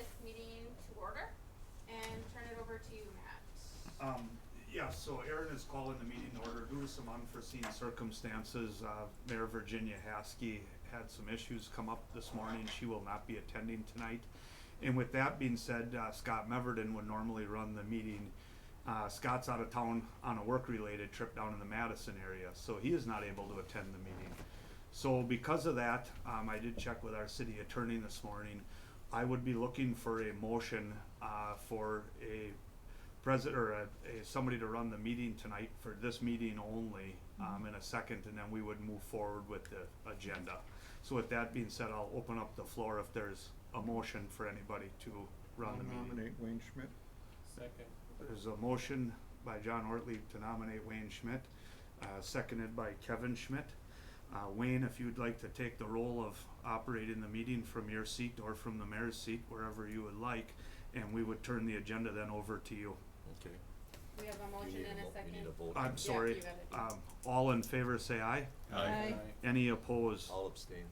this meeting to order and turn it over to you, Matt. Yeah, so Aaron is calling the meeting to order due to some unforeseen circumstances. Mayor Virginia Haskey had some issues come up this morning. She will not be attending tonight. And with that being said, Scott Meverden would normally run the meeting. Scott's out of town on a work-related trip down in the Madison area, so he is not able to attend the meeting. So because of that, I did check with our city attorney this morning. I would be looking for a motion for a president or somebody to run the meeting tonight for this meeting only in a second, and then we would move forward with the agenda. So with that being said, I'll open up the floor if there's a motion for anybody to run the meeting. Nominate Wayne Schmidt. Second. There's a motion by John Ortley to nominate Wayne Schmidt, seconded by Kevin Schmidt. Wayne, if you'd like to take the role of operating the meeting from your seat or from the mayor's seat, wherever you would like, and we would turn the agenda then over to you. Okay. We have a motion and a second. We need a vote. I'm sorry, you got it. all in favor say aye. Aye. Any opposed? I'll abstain.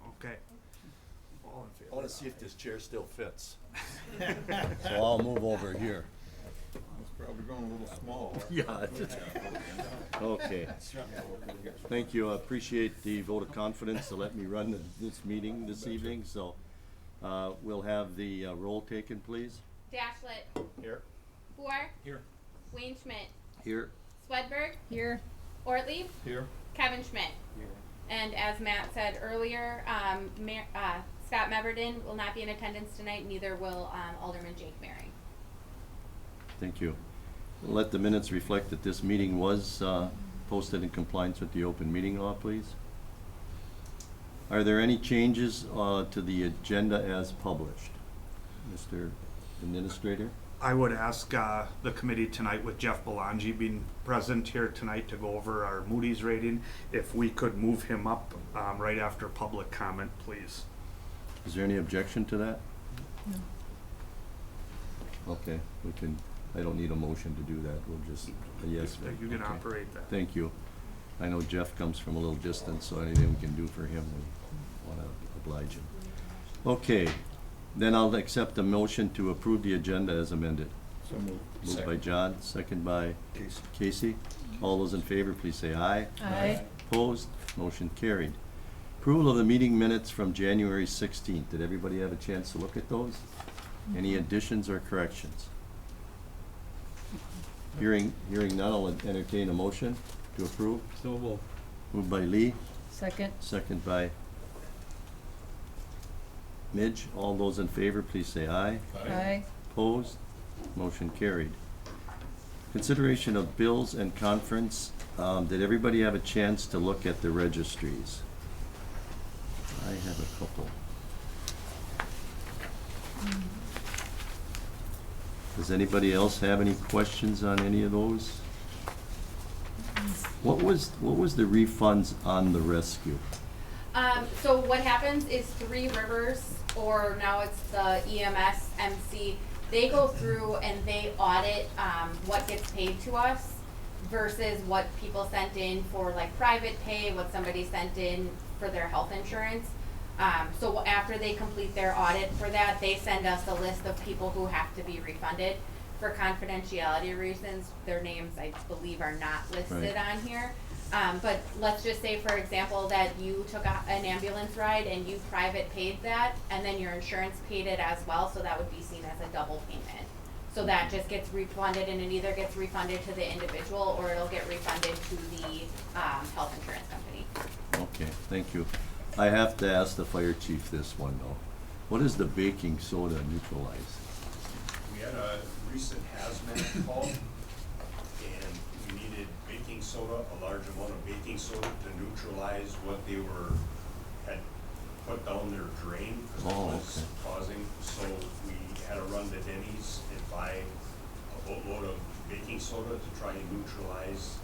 Okay. All in favor. I wanna see if this chair still fits. So I'll move over here. It's probably going a little small. Yeah. Okay. Thank you. I appreciate the vote of confidence to let me run this meeting this evening, so we'll have the roll taken, please. Dashlet. Here. Boer. Here. Wayne Schmidt. Here. Swedberg. Here. Ortley. Here. Kevin Schmidt. And as Matt said earlier, Scott Meverden will not be in attendance tonight, neither will Alderman Jake Mary. Thank you. Let the minutes reflect that this meeting was posted in compliance with the open meeting law, please. Are there any changes to the agenda as published? Mr. Administrator? I would ask the committee tonight, with Jeff Belangi being present here tonight to go over our Moody's rating, if we could move him up right after public comment, please. Is there any objection to that? Okay, we can, I don't need a motion to do that, we'll just, a yes vote. You can Okay. operate that. Thank you. I know Jeff comes from a little distance, so anything we can do for him, we wanna oblige him. Okay, then I'll accept a motion to approve the agenda as amended. So moved. Moved by John, second by Casey. All those in favor, please say aye. Aye. Opposed? Motion carried. Approval of the meeting minutes from January 16th. Did everybody have a chance to look at those? Any additions or corrections? Hearing none, I'll entertain a motion to approve. So we'll. Moved by Lee, Second. second by Midge. All those in favor, please say aye. Aye. Opposed? Motion carried. Consideration of bills and conference. Did everybody have a chance to look at the registries? I have a couple. Does anybody else have any questions on any of those? What was the refunds on the rescue? So what happens is Three Rivers, or now it's the EMS MC, they go through and they audit what gets paid to us versus what people sent in for like private pay, what somebody sent in for their health insurance. So after they complete their audit for that, they send us a list of people who have to be refunded. For confidentiality reasons, their names, I believe, are not listed Right. on here. But let's just say, for example, that you took an ambulance ride and you private paid that, and then your insurance paid it as well, so that would be seen as a double payment. So that just gets refunded, and it either gets refunded to the individual or it'll get refunded to the health insurance company. Okay, thank you. I have to ask the fire chief this one though. What is the baking soda neutralize? We had a recent hazmat call, and we needed baking soda, a large amount of baking soda to neutralize what they had put down their drain, because it was causing. So we had to run to Denny's and buy a boatload of baking soda to try and neutralize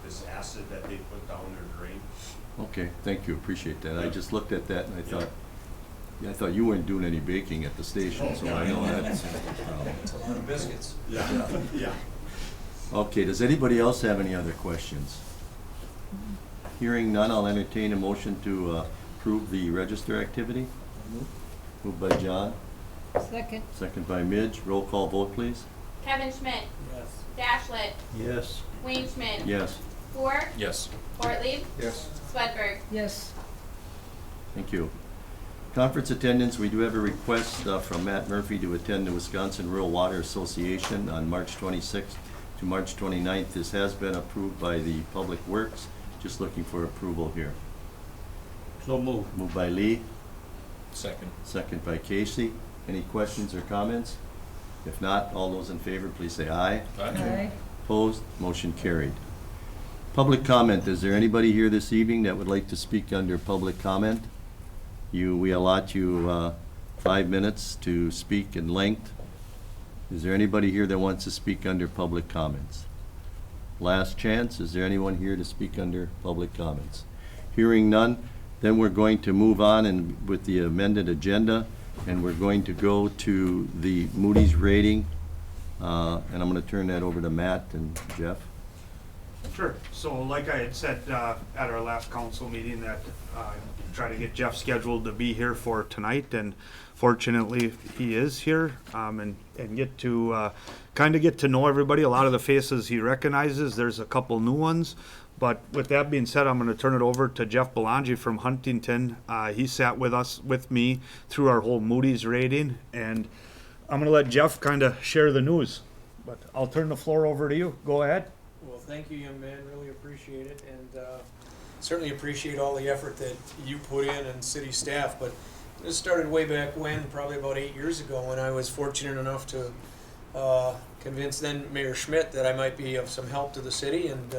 this acid that they put down their drain. Okay, thank you, appreciate that. I just looked at that and I thought you weren't doing any baking at the station, so I know that's a problem. It's a lot of biscuits. Yeah, yeah. Okay, does anybody else have any other questions? Hearing none, I'll entertain a motion to approve the register activity. Moved by John, Second. second by Midge. Roll call vote, please. Kevin Schmidt, Yes. Dashlet, Yes. Wayne Schmidt. Yes, Ford, Yes. Ortlieb, Yes. Swedberg. Yes. thank you. Conference attendance, we do have a request from Matt Murphy to attend the Wisconsin Rural Water Association on March 26th to March 29th. This has been approved by the Public Works. Just looking for approval here. So move. Moved by Lee, Second. second by Casey. Any questions or comments? If not, all those in favor, please say aye. Aye. Opposed? Motion carried. Public comment. Is there anybody here this evening that would like to speak under public comment? We allot you 5 minutes to speak in length. Is there anybody here that wants to speak under public comments? Last chance. Is there anyone here to speak under public comments? Hearing none, then we're going to move on and with the amended agenda, and we're going to go to the Moody's rating. And I'm going to turn that over to Matt and Jeff. Sure. So like I had said at our last council meeting that try to get Jeff scheduled to be here for tonight, and fortunately he is here, and get to kind of get to know everybody. A lot of the faces he recognizes. There's a couple new ones. But with that being said, I'm going to turn it over to Jeff Belangi from Huntington. He sat with me through our whole Moody's rating, and I'm going to let Jeff kind of share the news. But I'll turn the floor over to you. Go ahead. Well, thank you, young man. Really appreciate it, and certainly appreciate all the effort that you put in and city staff. But this started way back when, probably about 8 years ago, when I was fortunate enough to convince then Mayor Schmidt that I might be of some help to the city, and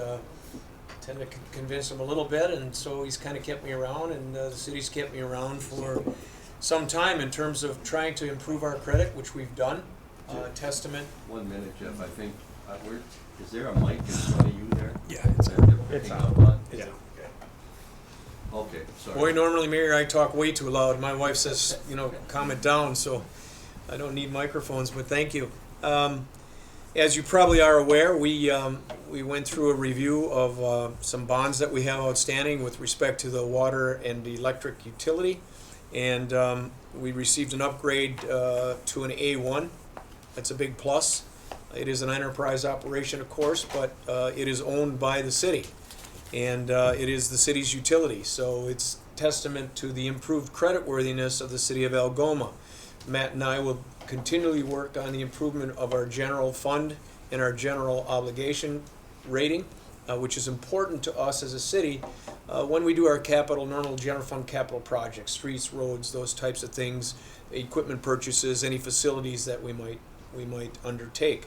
tend to convince him a little bit. And so he's kind of kept me around, and the city's kept me around for some time in terms of trying to improve our credit, which we've done. Testament. 1 minute, Jeff. I think, is there a mic in front of you there? Yeah, it's It's Hang on. on. Yeah. Okay, sorry. Boy, normally, Mayor, I talk way too loud. My wife says, calm it down, so I don't need microphones, but thank you. As you probably are aware, we went through a review of some bonds that we have outstanding with respect to the water and the electric utility, and we received an upgrade to an A1. That's a big plus. It is an enterprise operation, of course, but it is owned by the city, and it is the city's utility. So it's testament to the improved creditworthiness of the city of Algoma. Matt and I will continually work on the improvement of our general fund and our general obligation rating, which is important to us as a city when we do our normal general fund capital projects, streets, roads, those types of things, equipment purchases, any facilities that we might undertake.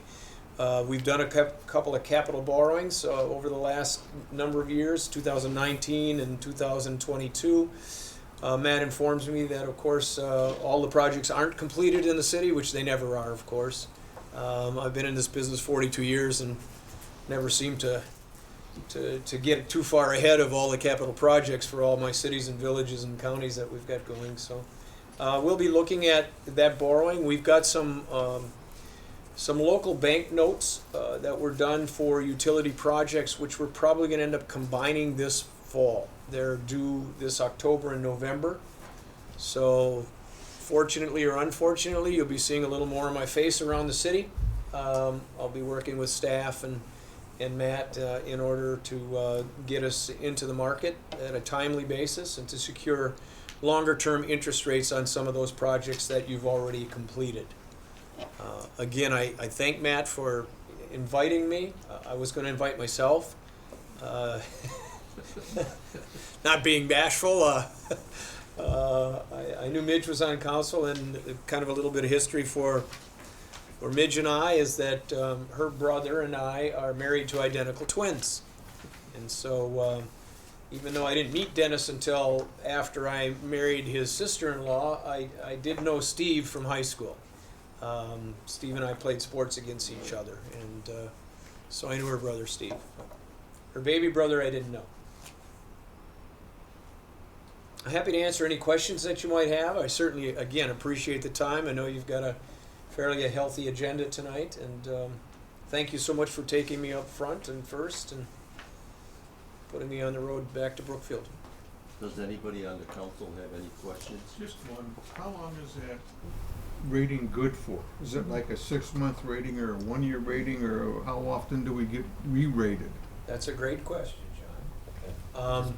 We've done a couple of capital borrowings over the last number of years, 2019 and 2022. Matt informs me that, of course, all the projects aren't completed in the city, which they never are, of course. I've been in this business 42 years and never seem to get too far ahead of all the capital projects for all my cities and villages and counties that we've got going. So we'll be looking at that borrowing. We've got some local bank notes that were done for utility projects, which we're probably going to end up combining this fall. They're due this October and November. So fortunately or unfortunately, you'll be seeing a little more of my face around the city. I'll be working with staff and Matt in order to get us into the market at a timely basis and to secure longer-term interest rates on some of those projects that you've already completed. Again, I thank Matt for inviting me. I was going to invite myself. Not being bashful, I knew Midge was on council, and kind of a little bit of history for Midge and I is that her brother and I are married to identical twins. And so even though I didn't meet Dennis until after I married his sister-in-law, I did know Steve from high school. Steve and I played sports against each other, and so I knew her brother Steve. Her baby brother I didn't know. I'm happy to answer any questions that you might have. I certainly, again, appreciate the time. I know you've got a fairly healthy agenda tonight, and thank you so much for taking me up front and first and putting me on the road back to Brookfield. Does anybody on the council have any questions? Just one, how long is that rating good for? Is it like a 6-month rating or a 1-year rating, or how often do we get re-rated? That's a great question, John.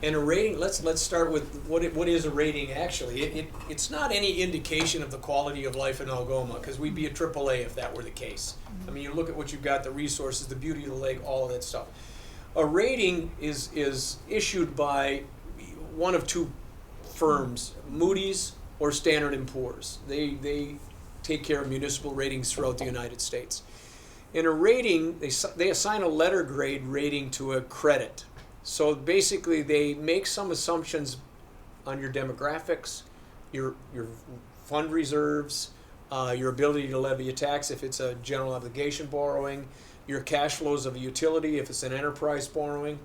And a rating, let's start with what is a rating actually. It's not any indication of the quality of life in Algoma, because we'd be a AAA if that were the case. I mean, you look at what you've got, the resources, the beauty of the lake, all of that stuff. A rating is issued by one of two firms, Moody's or Standard & Poor's. They take care of municipal ratings throughout the United States. In a rating, they assign a letter grade rating to a credit. So basically, they make some assumptions on your demographics, your fund reserves, your ability to levy a tax if it's a general obligation borrowing, your cash flows of a utility if it's an enterprise borrowing.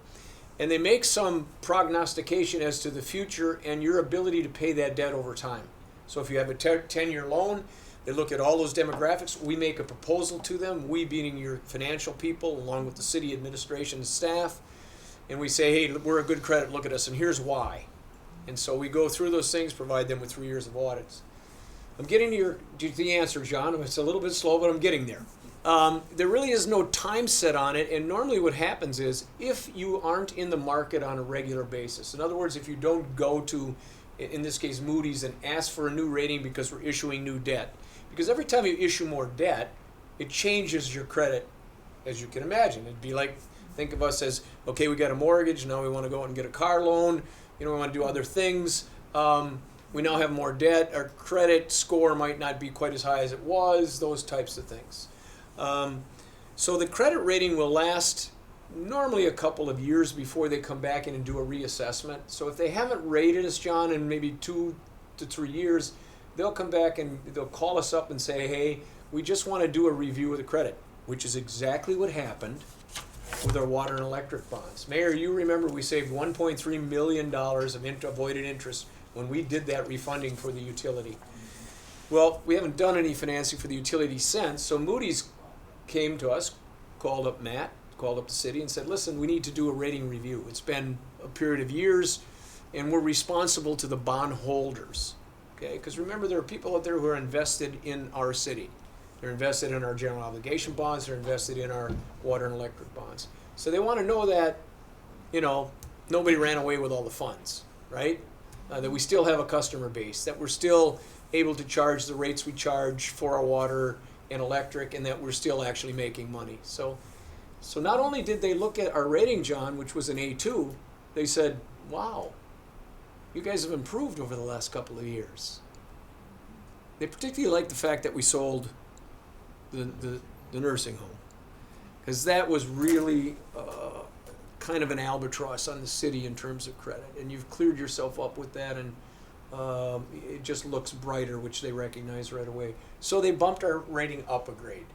And they make some prognostication as to the future and your ability to pay that debt over time. So if you have a 10-year loan, they look at all those demographics. We make a proposal to them, we being your financial people, along with the city administration and staff. And we say, hey, we're a good credit, look at us, and here's why. And so we go through those things, provide them with 3 years of audits. I'm getting to the answer, John. It's a little bit slow, but I'm getting there. There really is no time set on it, and normally what happens is if you aren't in the market on a regular basis, in other words, if you don't go to, in this case, Moody's, and ask for a new rating because we're issuing new debt, because every time you issue more debt, it changes your credit, as you can imagine. It'd be like, think of us as, okay, we got a mortgage, now we want to go out and get a car loan, we want to do other things. We now have more debt, our credit score might not be quite as high as it was, those types of things. So the credit rating will last normally a couple of years before they come back in and do a reassessment. So if they haven't rated us, John, in maybe 2 to 3 years, they'll come back and they'll call us up and say, hey, we just want to do a review of the credit, which is exactly what happened with our water and electric bonds. Mayor, you remember we saved $1.3 million of avoided interest when we did that refunding for the utility. Well, we haven't done any financing for the utility since, so Moody's came to us, called up Matt, called up the city and said, listen, we need to do a rating review. It's been a period of years, and we're responsible to the bond holders. Okay, because remember, there are people out there who are invested in our city. They're invested in our general obligation bonds, they're invested in our water and electric bonds. So they want to know that, nobody ran away with all the funds, right? That we still have a customer base, that we're still able to charge the rates we charge for our water and electric, and that we're still actually making money. So not only did they look at our rating, John, which was an A2, they said, wow, you guys have improved over the last couple of years. They particularly liked the fact that we sold the nursing home, because that was really kind of an albatross on the city in terms of credit, and you've cleared yourself up with that, and it just looks brighter, which they recognize right away. So they bumped our rating up a grade.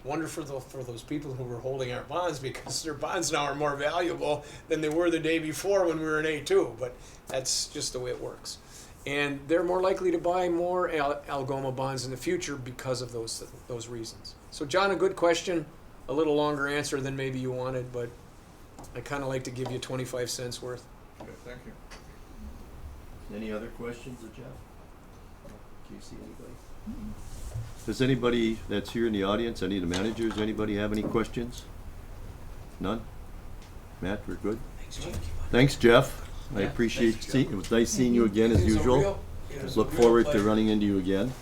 Wonderful for those people who were holding our bonds, because their bonds now are more valuable than they were the day before when we were in A2, but that's just the way it works. And they're more likely to buy more Algoma bonds in the future because of those reasons. So John, a good question, a little longer answer than maybe you wanted, but I kind of like to give you 25 cents worth. Okay, thank you. Any other questions of Jeff? Do you see anybody? Does anybody that's here in the audience, any of the managers, anybody have any questions? None? Matt, we're good? Thanks, Jeff. I appreciate seeing, it was nice seeing you again as usual. Look forward to running into you again.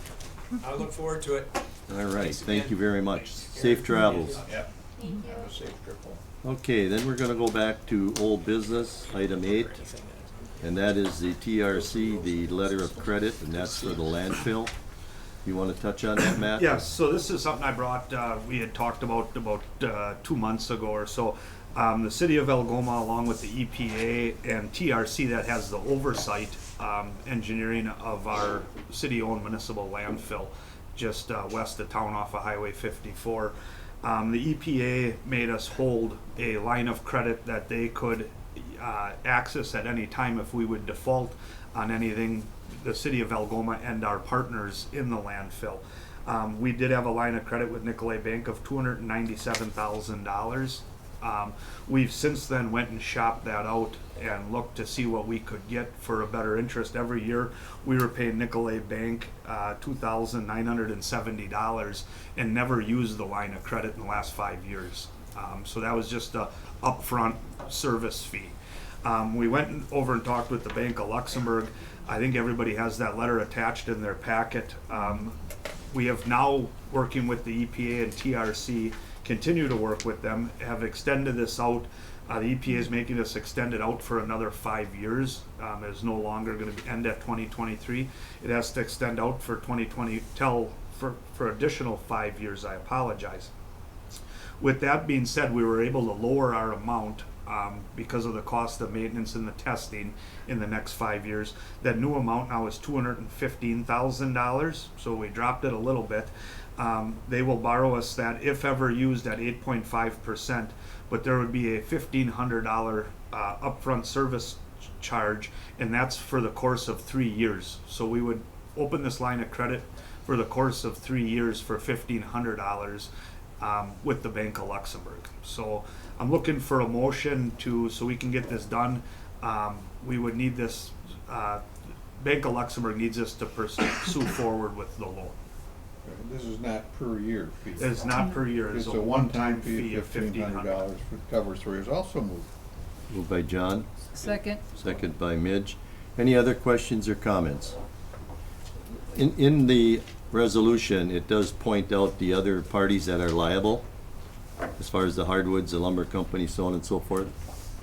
I look forward to it. All right, Thanks thank again. you very much. Safe travels. Yeah. Thank you. Have a safe trip home. Okay, then we're gonna go back to old business, item 8, and that is the TRC, the letter of credit, and that's for the landfill. You wanna touch on that, Matt? Yes, so this is something I brought, we had talked about 2 months ago or so. The city of Algoma, along with the EPA and TRC, that has the oversight engineering of our city-owned municipal landfill just west of town off of Highway 54. The EPA made us hold a line of credit that they could access at any time if we would default on anything, the city of Algoma and our partners in the landfill. We did have a line of credit with Nicolay Bank of $297,000. We've since then went and shopped that out and looked to see what we could get for a better interest. Every year, we were paying Nicolay Bank $2,970 and never used the line of credit in the last 5 years. So that was just a upfront service fee. We went over and talked with the Bank of Luxembourg. I think everybody has that letter attached in their packet. We have now, working with the EPA and TRC, continue to work with them, have extended this out. The EPA is making us extend it out for another 5 years. It's no longer going to end at 2023. It has to extend out for 2020 for additional 5 years. I apologize. With that being said, we were able to lower our amount because of the cost of maintenance and the testing in the next 5 years. That new amount now is $215,000, so we dropped it a little bit. They will borrow us that if ever used at 8.5%, but there would be a $1,500 upfront service charge, and that's for the course of 3 years. So we would open this line of credit for the course of 3 years for $1,500 with the Bank of Luxembourg. So I'm looking for a motion so we can get this done. We would need this, Bank of Luxembourg needs us to pursue forward with the loan. This is not per year fee. It's not per year, It's a one-time fee of $1,500 $1,500. for covers 3 years. Also moved. Moved by John, Second. second by Midge. Any other questions or comments? In the resolution, it does point out the other parties that are liable, as far as the hardwoods, the lumber company, so on and so forth.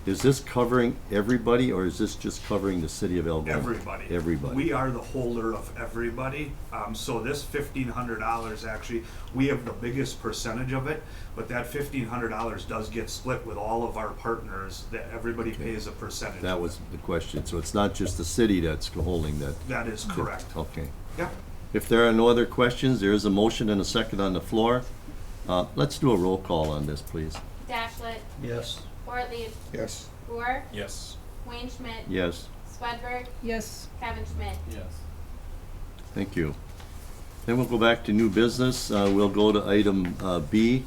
Is this covering everybody, or is this just covering the city of Algoma? Everybody. Everybody. We are the holder of everybody. So this $1,500, actually, we have the biggest percentage of it, but that $1,500 does get split with all of our partners, that everybody pays a percentage. That was the question. So it's not just the city that's holding that? That is correct. Okay. Yep. If there are no other questions, there is a motion and a second on the floor. Let's do a roll call on this, please. Dashlet, Yes. Ortlieb, Yes. Boer, Yes. Wayne Schmidt, Yes, Swedberg, Yes. Kevin Schmidt. Yes. thank you. Then we'll go back to new business. We'll go to item B,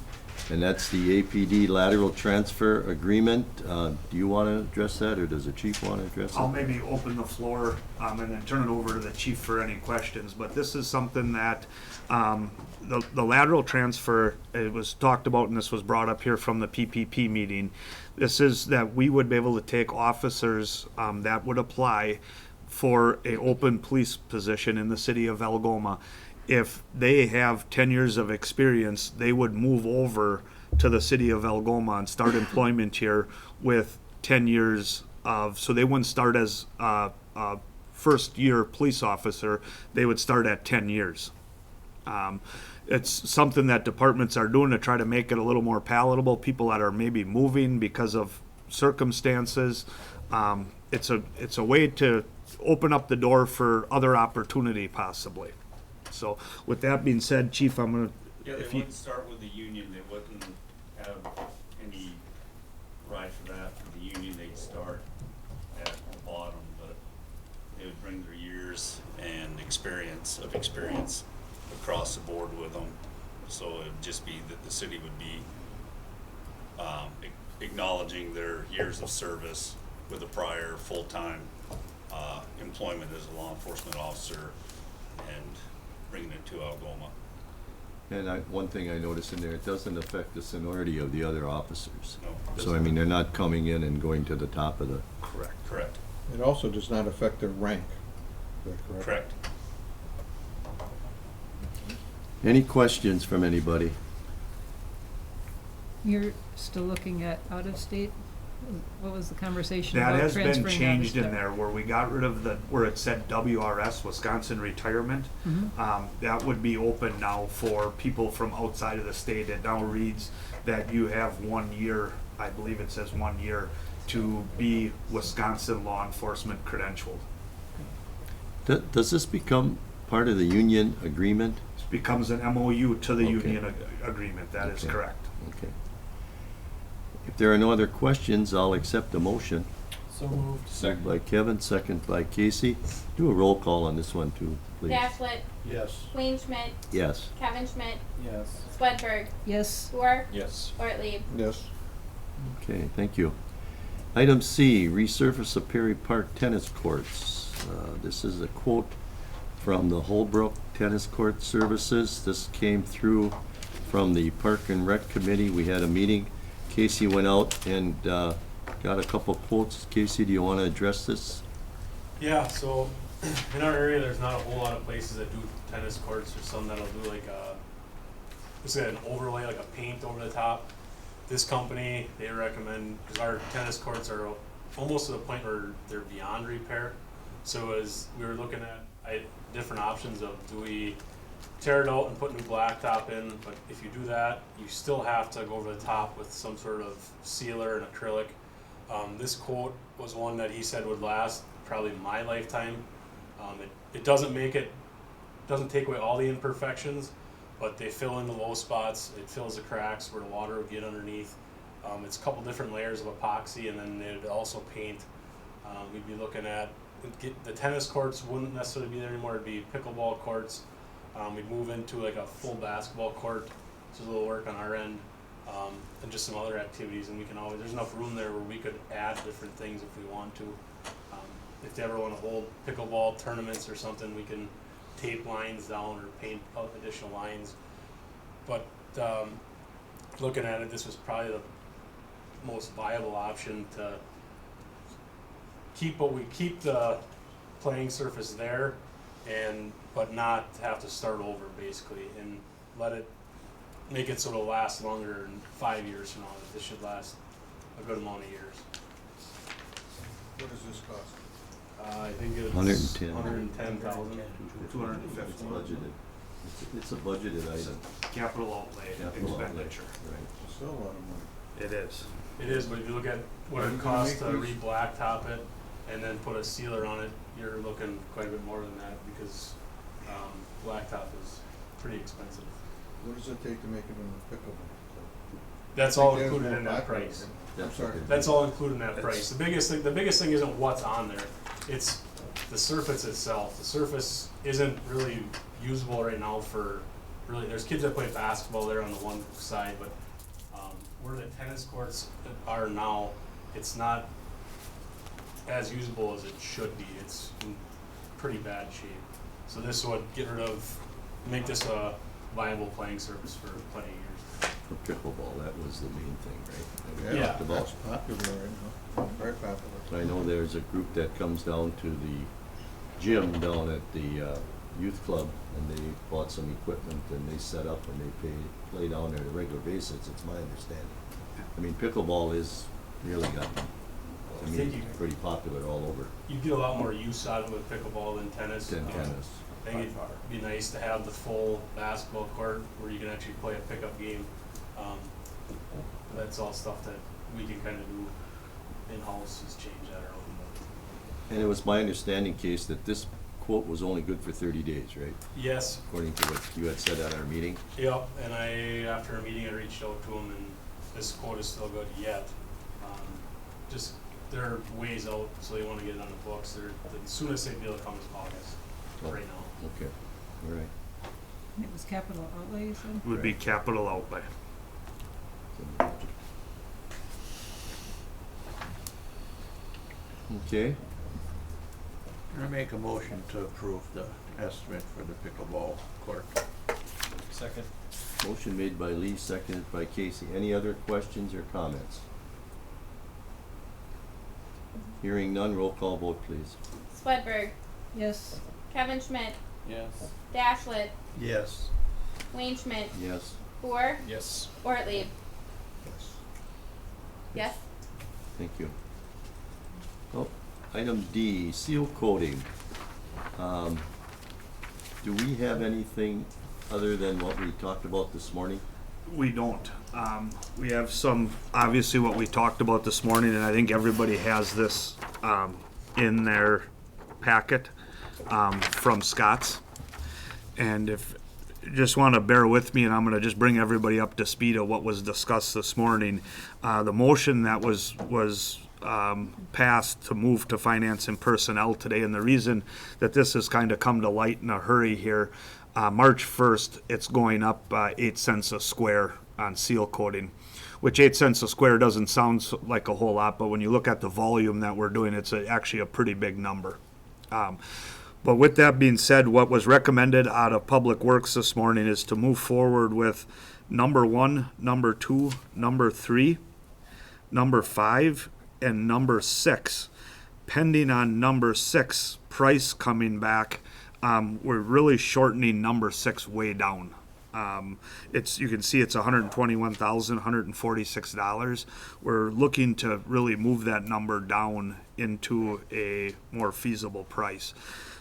and that's the APD lateral transfer agreement. Do you want to address that, or does the chief want to address it? I'll maybe open the floor and then turn it over to the chief for any questions, but this is something that the lateral transfer, it was talked about, and this was brought up here from the PPP meeting. This is that we would be able to take officers that would apply for a open police position in the city of Algoma. If they have 10 years of experience, they would move over to the city of Algoma and start employment here with 10 years of, so they wouldn't start as a first year police officer, they would start at 10 years. It's something that departments are doing to try to make it a little more palatable, people that are maybe moving because of circumstances. It's a way to open up the door for other opportunity possibly. So with that being said, Chief, I'm gonna, Yeah, they if you, wouldn't start with the union, they wouldn't have any right for that for the union, they'd start at the bottom, but they would bring their years and experience across the board with them. So it would just be that the city would be acknowledging their years of service with a prior full-time employment as a law enforcement officer and bringing it to Algoma. And one thing I noticed in there, it doesn't affect the seniority of the other officers. No, it So, I doesn't. mean, they're not coming in and going to the top of the, correct. Correct, It also does not affect their rank. Is that correct? correct. any questions from anybody? You're still looking at out-of-state? What was the conversation That about has been transferring changed in out-of-state? there, where we got rid of where it said WRS, Wisconsin Retirement. That would be open now for people from outside of the state. It now reads that you have 1 year, I believe it says 1 year, to be Wisconsin law enforcement credentialed. Does this become part of the union agreement? It becomes an MOU to the Okay. union agreement, that is Okay. correct. Okay. If there are no other questions, I'll accept the motion. So moved. Moved by Kevin, second by Casey. Do a roll call on this one too, please. Dashlet, Yes. Wayne Schmidt, Yes. Kevin Schmidt, Yes. Swedberg, Yes. Boer, Yes. Ortlieb. Yes. Okay, thank you. Item C, resurface of Perry Park tennis courts. This is a quote from the Holbrook Tennis Court Services. This came through from the Park and Rec Committee. We had a meeting. Casey went out and got a couple quotes. Casey, do you want to address this? Yeah, so in our area, there's not a whole lot of places that do tennis courts. There's some that'll do like just an overlay, like a paint over the top. This company, they recommend, because our tennis courts are almost to the point where they're beyond repair. So as we were looking at different options of, do we tear it out and put new blacktop in? But if you do that, you still have to go over the top with some sort of sealer and acrylic. This quote was one that he said would last probably my lifetime. It doesn't take away all the imperfections, but they fill in the low spots. It fills the cracks where the water will get underneath. It's a couple different layers of epoxy, and then they'd also paint. We'd be looking at, the tennis courts wouldn't necessarily be there anymore. It'd be pickleball courts. We'd move into like a full basketball court. So a little work on our end, and just some other activities. And we can always, there's enough room there where we could add different things if we want to. If they ever want to hold pickleball tournaments or something, we can tape lines down or paint out additional lines. But looking at it, this was probably the most viable option to keep the playing surface there, but not have to start over basically, and make it sort of last longer than 5 years from now. This should last a good amount of years. What does this cost? I think it's 110. 110,000. 250. It's budgeted. It's a budgeted item. Capital outlay Capital outlay, expenditure. right. Still a lot of money. It is. It is, but if you look at what Are you it gonna costs to make these? re-blacktop it and then put a sealer on it, you're looking quite a bit more than that, because blacktop is pretty expensive. What does it take to make it in the pickleball? That's all included in that Black- price. I'm sorry. That's all included in that price. The biggest thing isn't what's on there. It's the surface itself. The surface isn't really usable right now for really. There's kids that play basketball there on the one side, but where the tennis courts are now, it's not as usable as it should be. It's in pretty bad shape. So this would make this a viable playing surface for plenty of years. For pickleball, that was the main thing, right? That we Yeah. talked about. That's popular right now. Very popular. I know there's a group that comes down to the gym down at the youth club, and they bought some equipment, and they set up, and they play down there on a regular basis, it's my understanding. I mean, pickleball is really gotten, I to think me, you- pretty popular all over You get a lot more use out of it with pickleball than tennis. than tennis. I think it'd be nice to have the full basketball court where you can actually play a pickup game. That's all stuff that we can kind of do in-house, is change that around. And it was my understanding, Case, that this quote was only good for 30 days, right? Yes, According to what you had said at our meeting. yep, and after a meeting, I reached out to them, and this quote is still good yet. Just, they're ways out, so they wanna get it on the books. The soonest they'd be able to come is August, right now. Okay, all right. And it was capital outlay, you said? Would be capital outlay. Okay, I make a motion to approve the estimate for the pickleball court. Second. motion made by Lee, seconded by Casey. Any other questions or comments? Hearing none, roll call vote, please. Swedberg, Yes. Kevin Schmidt, Yes. Dashlet, Yes. Wayne Schmidt, Yes. Boer, Yes. Ortlieb. Yes. Yes? Thank you. Oh, item D, seal coating. Do we have anything other than what we talked about this morning? We don't. We have some, obviously what we talked about this morning, and I think everybody has this in their packet from Scott's. And if, just want to bear with me, and I'm going to just bring everybody up to speed of what was discussed this morning. The motion that was passed to move to finance and personnel today, and the reason that this has kind of come to light in a hurry here, March 1st, it's going up 8 cents a square on seal coating. which 8 cents a square doesn't sound like a whole lot, but when you look at the volume that we're doing, it's actually a pretty big number. But with that being said, what was recommended out of Public Works this morning is to move forward with number 1, number 2, number 3, number 5, and number 6. Pending on number 6 price coming back, we're really shortening number 6 way down. You can see it's $121,146. We're looking to really move that number down into a more feasible price.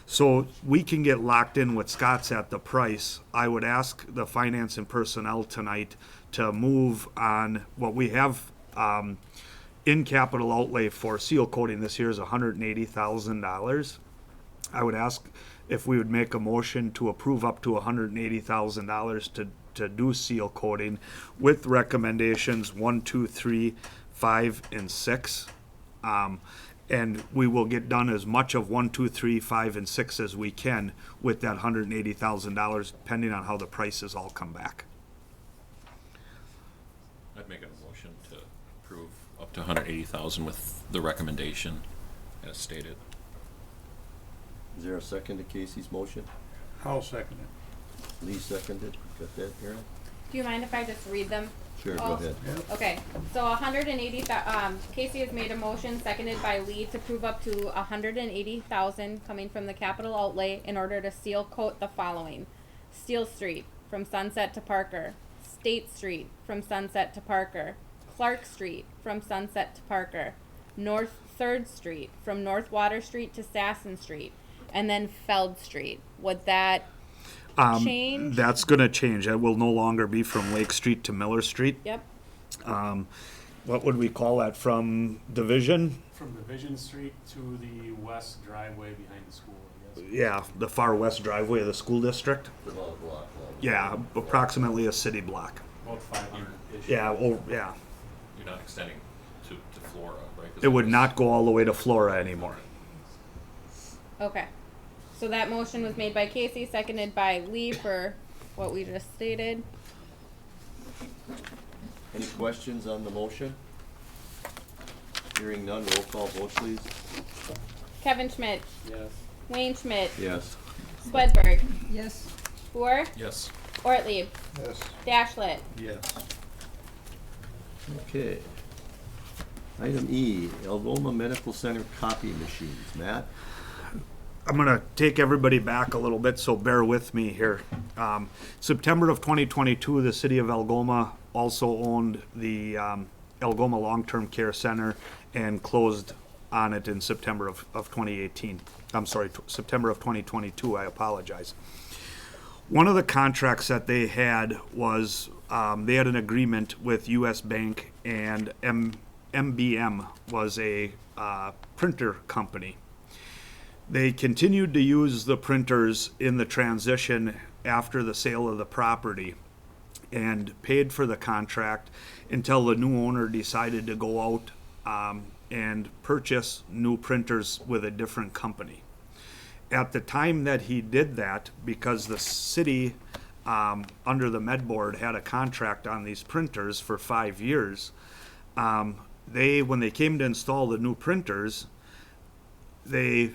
So we can get locked in with Scott's at the price. I would ask the finance and personnel tonight to move on what we have in capital outlay for seal coating this year is $180,000. I would ask if we would make a motion to approve up to $180,000 to do seal coating with recommendations 1, 2, 3, 5, and 6. And we will get done as much of 1, 2, 3, 5, and 6 as we can with that $180,000, depending on how the prices all come back. I'd make a motion to approve up to $180,000 with the recommendation as stated. Is there a second to Casey's motion? I'll second it. Lee seconded. Got that, Aaron? Do you mind if I just read them? Sure, go Oh. ahead. Okay, so 180,000, Casey has made a motion, seconded by Lee, to prove up to 180,000 coming from the capital outlay in order to seal coat the following: Steel Street from Sunset to Parker, State Street from Sunset to Parker, Clark Street from Sunset to Parker, North 3rd Street from North Water Street to Sasson Street, and then Feld Street. Would that change? That's gonna change. It will no longer be from Lake Street to Miller Street. Yep. What would we call that, from Division? From Division Street to the west driveway behind the school, I guess. Yeah, the far west driveway of the school district. The little block. Yeah, approximately a city block. About 500-ish. Yeah, yeah. You're not extending to Flora, right? 'Cause It would was- not go all the way to Flora anymore. Okay. So that motion was made by Casey, seconded by Lee for what we just stated. Any questions on the motion? Hearing none, roll call vote, please. Kevin Schmidt, Yes. Wayne Schmidt, Yes. Swedberg, Yes. Boer, Yes. Ortlieb, Yes. Dashlet. Yes. Okay. Item E, Algoma Medical Center copy machines. Matt? I'm gonna take everybody back a little bit, so bear with me here. September of 2022, the city of Algoma also owned the Algoma Long-Term Care Center and closed on it in September of 2018. I'm sorry, September of 2022, I apologize. One of the contracts that they had was, they had an agreement with US Bank, and MBM was a printer company. They continued to use the printers in the transition after the sale of the property and paid for the contract until the new owner decided to go out and purchase new printers with a different company. At the time that he did that, because the city under the Med Board had a contract on these printers for 5 years, when they came to install the new printers, they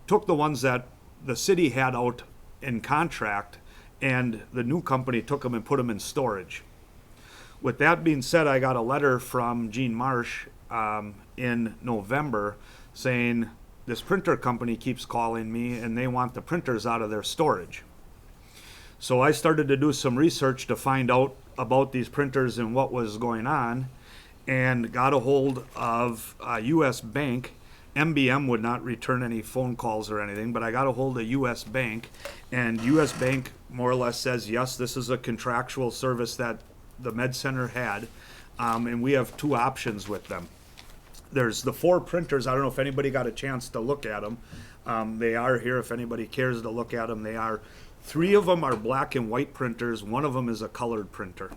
took the ones that the city had out in contract, and the new company took them and put them in storage. With that being said, I got a letter from Gene Marsh in November saying, this printer company keeps calling me and they want the printers out of their storage. So I started to do some research to find out about these printers and what was going on, and got a hold of US Bank. MBM would not return any phone calls or anything, but I got a hold of US Bank, and US Bank more or less says, yes, this is a contractual service that the Med Center had, and we have 2 options with them. There's the 4 printers. I don't know if anybody got a chance to look at them. They are here if anybody cares to look at them. They are, 3 of them are black and white printers. 1 of them is a colored printer.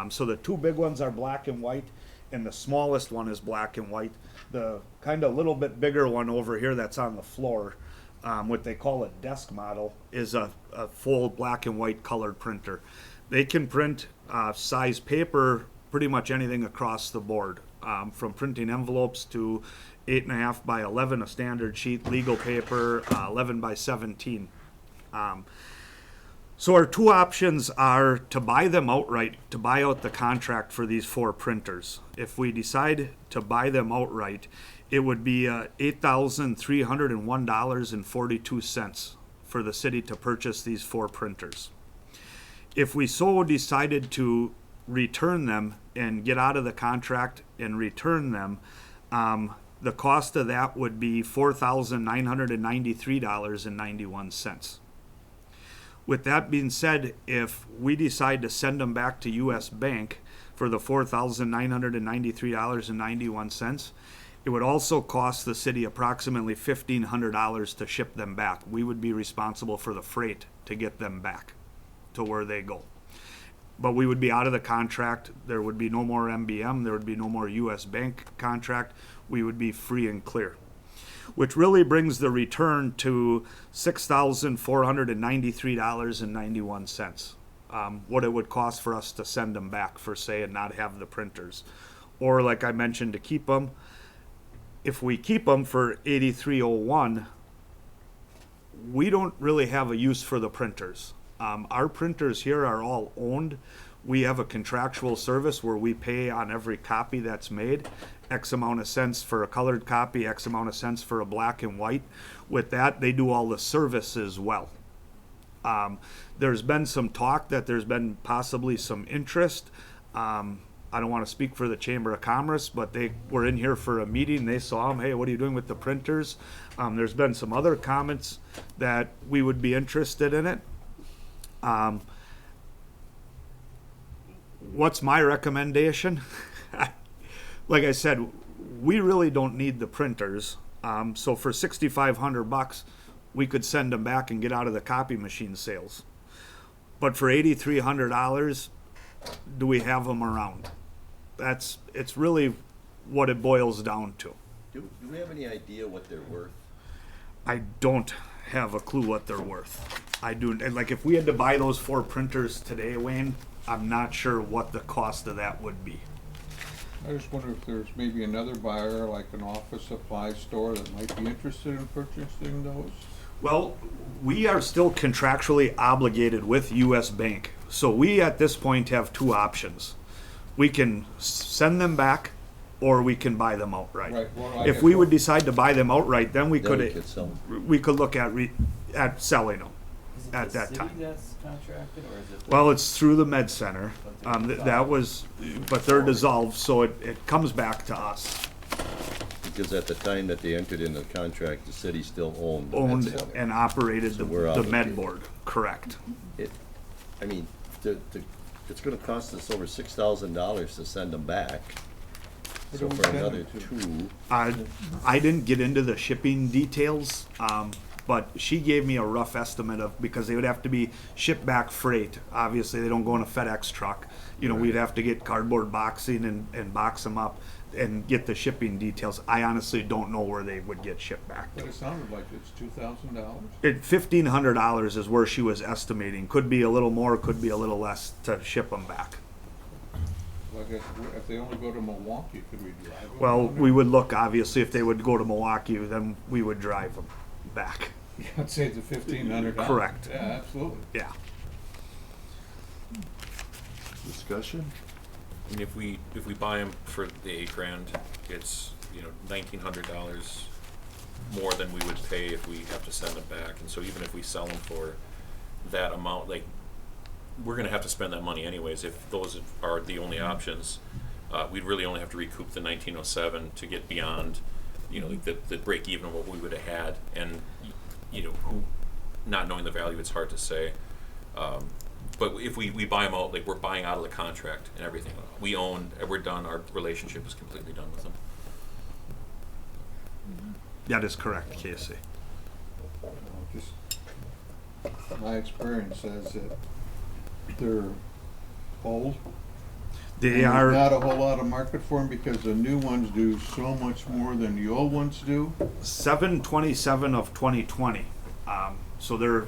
So the 2 big ones are black and white, and the smallest one is black and white. The kind of little bit bigger one over here that's on the floor, what they call a desk model, is a full black and white colored printer. They can print size paper pretty much anything across the board, from printing envelopes to 8.5 by 11, a standard sheet, legal paper, 11 by 17. So our two options are to buy them outright, to buy out the contract for these 4 printers. If we decide to buy them outright, it would be $8,301.42 for the city to purchase these 4 printers. If we so decided to return them and get out of the contract and return them, the cost of that would be $4,993.91. With that being said, if we decide to send them back to U.S. Bank for the $4,993.91, it would also cost the city approximately $1,500 to ship them back. We would be responsible for the freight to get them back to where they go. But we would be out of the contract. There would be no more MBM. There would be no more U.S. Bank contract. We would be free and clear, which really brings the return to $6,493.91. What it would cost for us to send them back, for say, and not have the printers. Or like I mentioned, to keep them. If we keep them for $83.01, we don't really have a use for the printers. Our printers here are all owned. We have a contractual service where we pay on every copy that's made, X amount of cents for a colored copy, X amount of cents for a black and white. With that, they do all the service as well. There's been some talk that there's been possibly some interest. I don't want to speak for the Chamber of Commerce, but they were in here for a meeting. They saw them. Hey, what are you doing with the printers? There's been some other comments that we would be interested in it. What's my recommendation? Like I said, we really don't need the printers. So for $6,500, we could send them back and get out of the copy machine sales. But for $8,300, do we have them around? It's really what it boils down to. Do we have any idea what they're worth? I don't have a clue what they're worth. I do, and like if we had to buy those 4 printers today, Wayne, I'm not sure what the cost of that would be. I just wonder if there's maybe another buyer, like an office supply store, that might be interested in purchasing those. Well, we are still contractually obligated with U.S. Bank. So we, at this point, have 2 options. We can send them back, or we can buy them outright. Right, well, I If guess we what- would decide to buy them outright, then we Then could, we could sell them. we could look at selling them Is it at the that city time. that's contracted, or is it? the- Well, it's through the Med Center. That was, but they're dissolved, so it comes back to us. Because at the time that they entered into the contract, the city still owned the Med Owned Center. and operated So we're the Med obligated. Board, correct. I mean, it's gonna cost us over $6,000 to send them back. Where So do we for send another them to? 2, I didn't get into the shipping details, but she gave me a rough estimate of, because they would have to be shipped back freight. Obviously, they don't go in a FedEx truck. You know, we'd have to get cardboard boxing and box them up and get the shipping details. I honestly don't know where they would get shipped back But to. it sounded like it's $2,000. $1,500 is where she was estimating. Could be a little more, could be a little less to ship them back. Well, I guess if they only go to Milwaukee, could we drive them? Well, down we there? would look, obviously, if they would go to Milwaukee, then we would drive them back. Yeah, I'd say it's $1,500. Correct. Yeah, absolutely. Yeah. discussion? And if we buy them for the $8,000, it's, $1,900 more than we would pay if we have to send them back. And so even if we sell them for that amount, we're gonna have to spend that money anyways. If those are the only options, we'd really only have to recoup the 1907 to get beyond, the break even of what we would have had. And, not knowing the value, it's hard to say. But if we buy them out, we're buying out of the contract and everything. We own, we're done, our relationship is completely done with them. That is correct, Casey. Just my experience says that they're old. They and are, There's not a whole lot of market for them because the new ones do so much more than the old ones do. 7/27 of 2020. So they're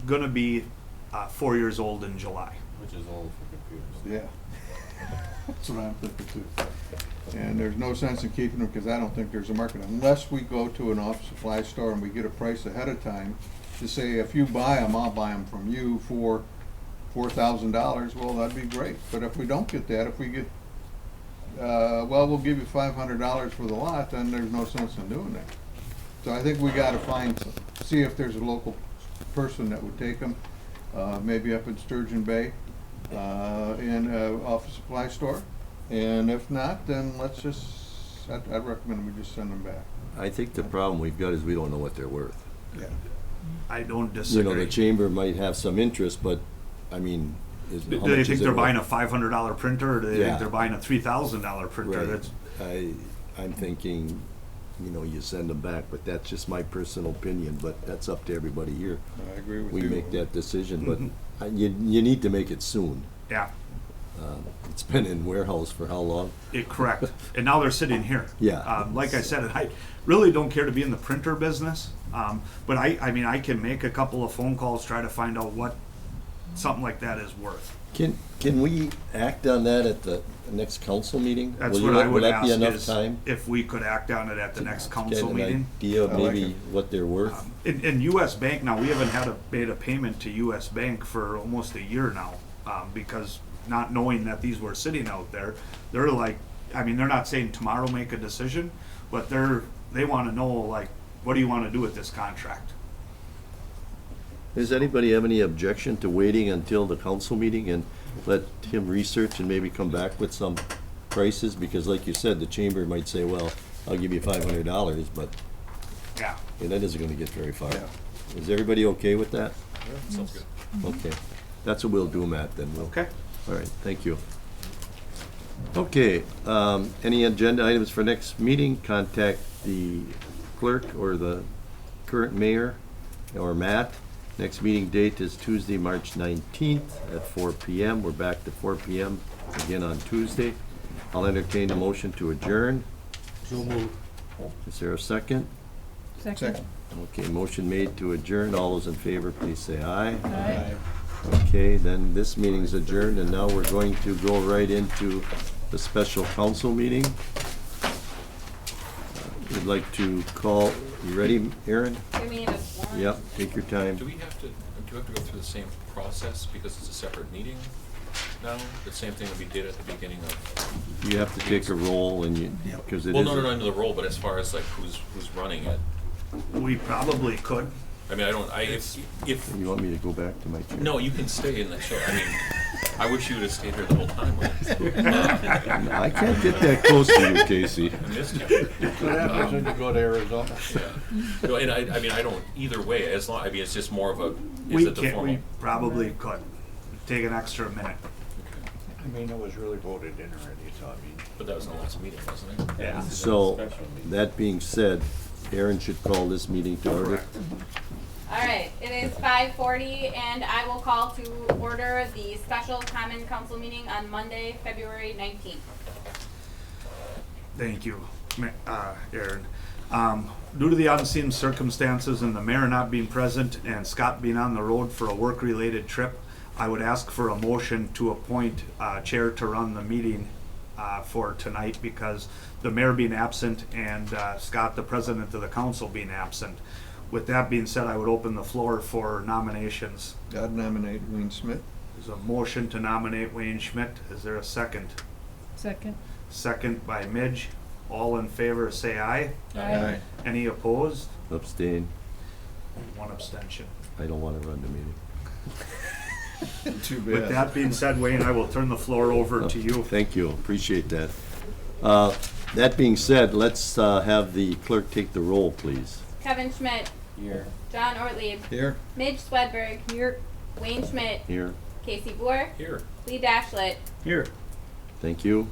gonna be 4 years old in July. Which is old for computers. Yeah. That's what I'm thinking too. And there's no sense in keeping them, because I don't think there's a market, unless we go to an office supply store and we get a price ahead of time to say, if you buy them, I'll buy them from you for $4,000, well, that'd be great. But if we don't get that, if we get, well, we'll give you $500 for the lot, then there's no sense in doing that. So I think we gotta see if there's a local person that would take them, maybe up in Sturgeon Bay, in a office supply store. And if not, then I'd recommend we just send them back. I think the problem we've got is we don't know what they're worth. Yeah. I don't You disagree. know, the chamber might have some interest, but, I mean, Do they think they're buying a $500 printer, or do they Yeah. think they're buying a $3,000 printer? Right. That's, I'm thinking, you know, you send them back, but that's just my personal opinion, but that's up to everybody here. I agree with We you. make that decision, but Mhm. you need to make it soon. yeah, It's been in warehouse for how long? correct. And now they're sitting here. Yeah. Like I said, I really don't care to be in the printer business, but I mean, I can make a couple of phone calls, try to find out what something like that is worth. Can we act on that at the next council meeting? That's Will what you- I would Will that be ask enough is time? if we could act on it at the next council Get an meeting. idea of I like maybe it. what they're worth? In US Bank now, we haven't made a payment to US Bank for almost a year now, because not knowing that these were sitting out there, they're like, I mean, they're not saying tomorrow make a decision, but they wanna know, like, what do you wanna do with this contract? Does anybody have any objection to waiting until the council meeting and let him research and maybe come back with some prices? Because like you said, the chamber might say, well, I'll give you $500, but Yeah, that isn't gonna get very far. Yeah. Is everybody okay with that? Sounds good. Okay, that's what we'll do, Matt, then. okay. All right, thank you. Okay, any agenda items for next meeting? Contact the clerk or the current mayor or Matt. Next meeting date is Tuesday, March 19th at 4 PM. We're back to 4 PM again on Tuesday. I'll entertain a motion to adjourn. So moved. Is there a second? Second. Okay, motion made to adjourn. All those in favor, please say aye. Aye. Okay, then this meeting's adjourned, and now we're going to go right into the special council meeting. We'd like to call, you ready, Aaron? Give me just one. Yep, take your time. Do we have to go through the same process because it's a separate meeting now? The same thing that we did at the beginning of? You have to take a roll and you, because it is. Well, no, into the role, but as far as like who's running it, We probably could. I mean, if You want me to go back to my chair? no, you can stay in the show. I mean, I wish you would have stayed here the whole time. I can't get that close to you, Casey. I missed you. What happens when you go to Arizona? Yeah. No, and I mean, I don't, either way, as long, I mean, it's just more of a, is We it the can't, formal? we probably could. Take an extra minute. I mean, it was really voted in already, so I mean. But that was in the last meeting, wasn't it? Yeah. So, that being said, Aaron should call this meeting to order. Correct. All right, it is 5:40, and I will call to order the special common council meeting on Monday, February 19th. Thank you, Aaron. Due to the unseen circumstances and the mayor not being present and Scott being on the road for a work-related trip, I would ask for a motion to appoint chair to run the meeting for tonight, because the mayor being absent and Scott, the president of the council, being absent. With that being said, I would open the floor for nominations. I'd nominate Wayne Smith. There's a motion to nominate Wayne Schmidt. Is there a second? Second. Second by Midge. All in favor, say aye. Aye. Any opposed? Abstain. One abstention. I don't want to run the meeting. Too bad. With that being said, Wayne, I will turn the floor over to you. Thank you, appreciate that. That being said, let's have the clerk take the roll, please. Kevin Schmidt, Here. John Ortlieb, Here? Midge Swedberg, Wayne Schmidt, Here, Casey Boer, Here. Lee Dashlet. Here. thank you.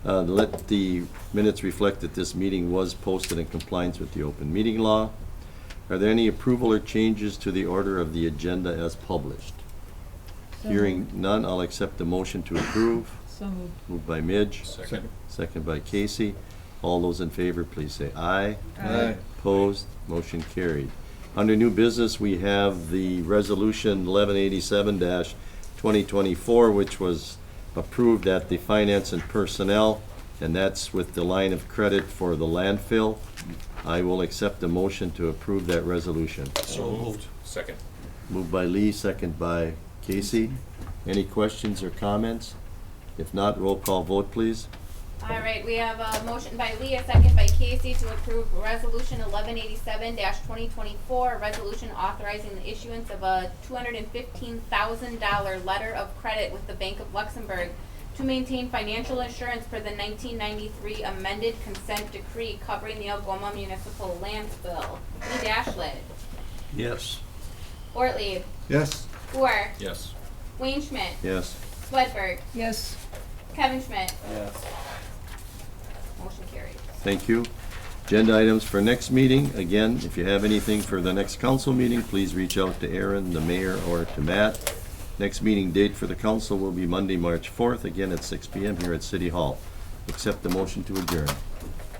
Let the minutes reflect that this meeting was posted in compliance with the open meeting law. Are there any approval or changes to the order of the agenda as published? So Hearing moved. none, I'll accept the motion to approve. So moved. Moved by Midge, Second. second by Casey. All those in favor, please say aye. Aye. Opposed, motion carried. Under new business, we have the resolution 1187-2024, which was approved at the Finance and Personnel, and that's with the line of credit for the landfill. I will accept the motion to approve that resolution. So moved. Second. Moved by Lee, second by Casey. Any questions or comments? If not, roll call vote, please. All right, we have a motion by Lee, a second by Casey to approve resolution 1187-2024, a resolution authorizing the issuance of a $215,000 letter of credit with the Bank of Luxembourg to maintain financial assurance for the 1993 amended consent decree covering the Algoma Municipal Landfill. Lee Dashlet, Yes. Ortlieb, Yes. Boer, Yes. Wayne Schmidt, Yes. Swedberg, Yes. Kevin Schmidt. Yes. Motion carries. Thank you. Agenda items for next meeting. Again, if you have anything for the next council meeting, please reach out to Aaron, the mayor, or to Matt. Next meeting date for the council will be Monday, March 4th, again at 6 p.m. here at City Hall. Accept the motion to adjourn.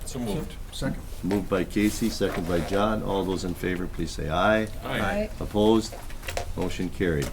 So moved. Second. Moved by Casey, second by John. All those in favor, please say aye. Aye. Opposed? Motion carried.